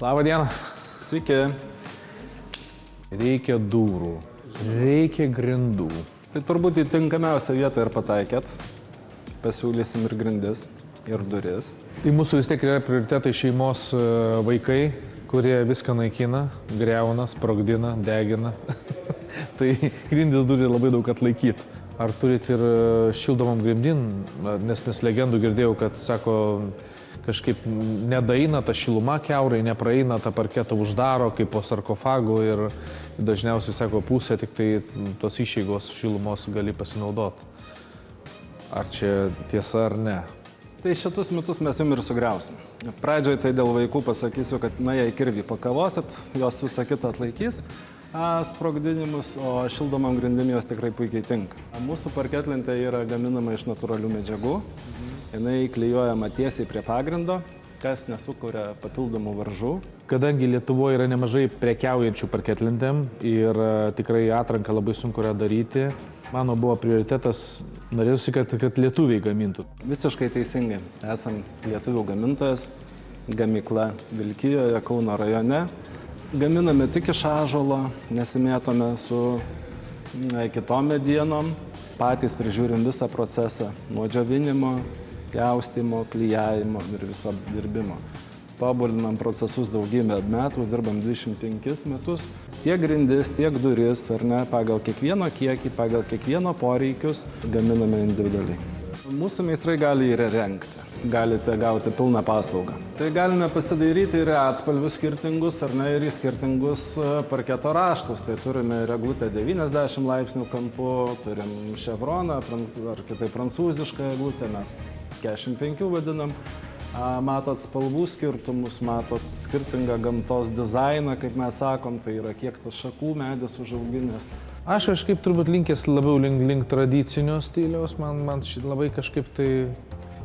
Labą dieną. Sveiki. Reikia durų, reikia grindų. Tai turbūt į tinkamiausią vietą ir pataikėt. Pasiūlysim ir grindis, ir duris. Tai mūsų vis tiek yra prioritetai šeimos vaikai, kurie viską naikina, greuna, sprogdina, degina. Tai grindis turi labai daug atlaikyti. Ar turit ir šildomam grindin? Nes legendų girdėjau, kad sako, kažkaip nedaeina ta šiluma kiaurai, nepraeina, tą parketą uždaro kaip po sarkofagu ir dažniausiai, sako, pusę tik tai tos išeigos šilumos gali pasinaudoti. Ar čia tiesa ar ne? Tai šitus mitus mes jums ir sugriausim. Pradžioj tai dėl vaikų pasakysiu, kad jei kirvį pakavosit, jos visą kitą atlaikys sprogdinimus, o šildomam grindim jos tikrai puikiai tinka. Mūsų parketlentė yra gaminama iš natūralių medžiagų. Jinai klijuojama tiesiai prie pagrindo, kas nesukuria papildomų varžų. Kadangi Lietuvoje yra nemažai prekiaujančių parketlentėm ir tikrai atranką labai sunku yra daryti, mano buvo prioritetas, norėjusi, kad lietuviai gamintų. Visiškai teisingai. Esam lietuvių gamintojas, gamykla Vilkijoje, Kauno rajone. Gaminame tik iš ąžuolo, nesimėtome su kitom medienom. Patys prižiūrim visą procesą nuo džiovinimo, pjaustymo, klijavimo ir viso dirbimo. Tobulinam procesus daugybę metų, dirbam 25 metus. Tiek grindis, tiek duris, ar ne, pagal kiekvieno kiekį, pagal kiekvieno poreikius gaminame individualiai. Mūsų meistrai gali ir rengti, galite gauti pilną paslaugą. Tai galime pasidairyti ir atspalvius skirtingus, ar ne, ir į skirtingus parketo raštus. Tai turime reglutę 90 laipsnių kampu, turim ševroną, ar kitai prancūzišką eglutę, mes 45 vadinam. Matot spalvų skirtumus, matot skirtingą gamtos dizainą, kaip mes sakom, tai yra kiek tas šakų medis užauginęs. Aš kažkaip turbūt linkęs labiau link tradicinio stiliaus, man labai kažkaip tai...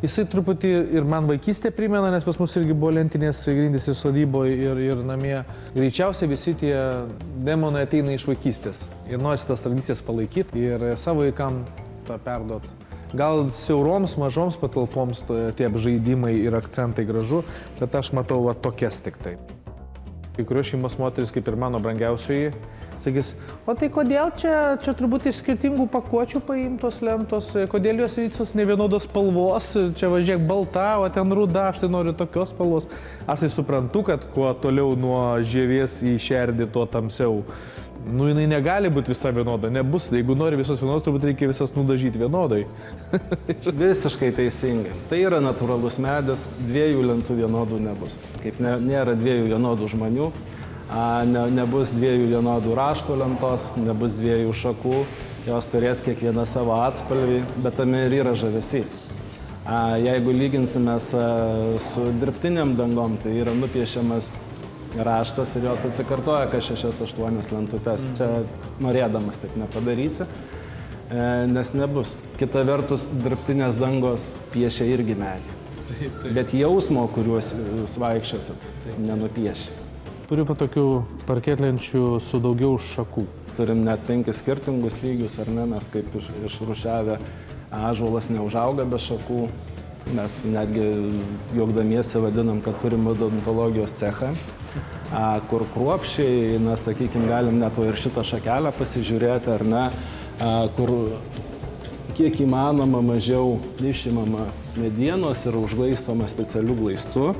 Jisai truputį ir man vaikystę primena, nes pas mus irgi buvo lentinės grindys ir sodyboje ir namie. Greičiausiai visi tie demonai ateina iš vaikystės ir norisi tas tradicijas palaikyti ir savo vaikam tą perduot. Gal siauroms, mažoms patalpoms tie žaidimai ir akcentai gražu, bet aš matau va tokias tik tai. Kai kurios šeimos moteris, kaip ir mano brangiausioji, sakys, o tai kodėl čia turbūt iš skirtingų pakuočių paimtos lentos, kodėl jos visos ne vienodos spalvos, čia važiuok balta, o ten ruda, aš tai noriu tokios spalvos. Aš tai suprantu, kad kuo toliau nuo žievės į šerdį, tuo tamsiau. Nu, jinai negali būti visa vienoda, nebus. Jeigu nori visos vienodos, turbūt reikia visas nudažyti vienodai. Visiškai teisingai. Tai yra natūralus medis, dviejų lentų vienodų nebus. Kaip nėra dviejų vienodų žmonių, nebus dviejų vienodų raštų lentos, nebus dviejų šakų, jos turės kiekviena savo atspalvį, bet tame ir yra žavesys. Jeigu lyginsime su dirbtiniam dangom, tai yra nupiešiamas raštas ir jos atsikartoja kas 6-8 lentutes. Čia norėdamas taip nepadarysi, nes nebus. Kita vertus, dirbtinės dangos piešia irgi medį. Bet jausmo, kuriuos jūs vaikščiosit, nenupiešia. Turiu tokių parketlenčių su daugiau šakų. Turim net 5 skirtingus lygius, ar ne, mes kaip išrūšiavę ąžuolas neužauga be šakų. Mes netgi juokdamiesi vadinam, kad turim odontologijos cechą, kur kruopščiai, sakykime, galim net ir šitą šakelę pasižiūrėti, ar ne, kur kiek įmanoma mažiau išimama medienos ir užglaistoma specialių glaistų,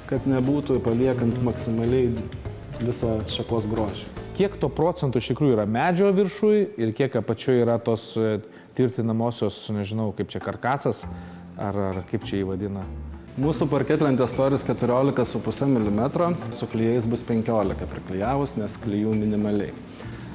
kad nebūtų paliekant maksimaliai visą šakos grožį. Kiek to procentų iš tikrųjų yra medžio viršui ir kiek apačioje yra tos tvirtinamosios, nežinau, kaip čia karkasas, ar kaip čia jį vadina? Mūsų parketlentės storis 14,5 mm, su klijais bus 15 priklijavus, nes klijų minimaliai.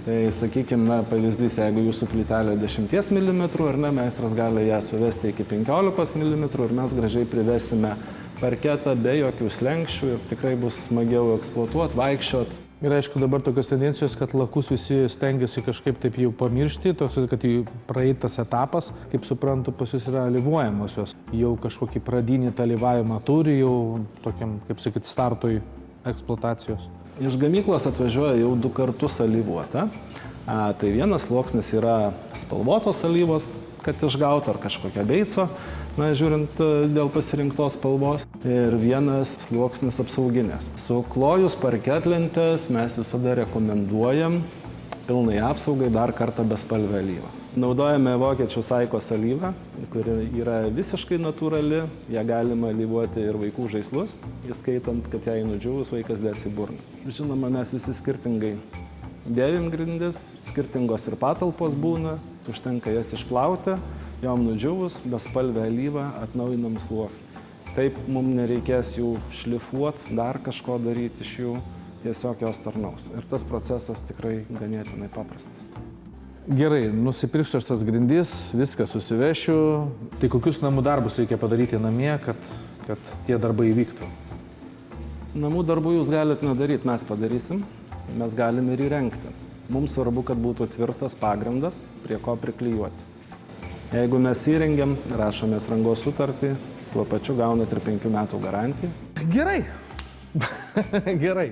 Tai sakykime, pavyzdys, jeigu jūsų plytelė 10 mm, ar ne, meistras gali ją suvesti iki 15 mm ir mes gražiai privesime parketą be jokių slenkščių ir tikrai bus smagiau eksploatuoti, vaikščioti. Ir aišku, dabar tokios tendencijos, kad lakus visi stengiasi kažkaip taip jau pamiršti, toks, kad jų praeitas etapas, kaip suprantu, pas jūs yra alyvuojamosios. Jau kažkokį pradinį alyvavimą turi, jau tokiam, kaip sakyt, startui eksploatacijos. Iš gamyklos atvažiuoja jau 2 kartus alyvuota. Tai vienas sluoksnis yra spalvotos alyvos, kad išgautų, ar kažkokią beico, na, žiūrint dėl pasirinktos spalvos. Ir vienas sluoksnis apsauginės. Suklojus parketlentes mes visada rekomenduojam pilnai apsaugai dar kartą bespalvę alyvą. Naudojame vokiečių saikos alyvą, kuri yra visiškai natūrali, ją galima alyvuoti ir vaikų žaislus, įskaitant, kad jai nudžiūvus vaikas dės į burną. Žinoma, mes visi skirtingai dėvim grindis, skirtingos ir patalpos būna, užtenka jas išplauti, jom nudžiūvus, bespalvę alyvą atnaujinam sluoksnį. Taip mums nereikės jų šlifuoti, dar kažko daryti iš jų, tiesiog jos tarnaus. Ir tas procesas tikrai ganėtinai paprastas. Gerai, nusipirksiu aš tas grindis, viską susivešiu. Tai kokius namų darbus reikia padaryti namie, kad tie darbai įvyktų? Namų darbų jūs galite nedaryti, mes padarysim, mes galime ir įrengti. Mums svarbu, kad būtų tvirtas pagrindas, prie ko priklijuoti. Jeigu mes įrengiam, rašomės rangos sutartį, tuo pačiu gaunat ir 5 metų garantiją. Gerai. Gerai.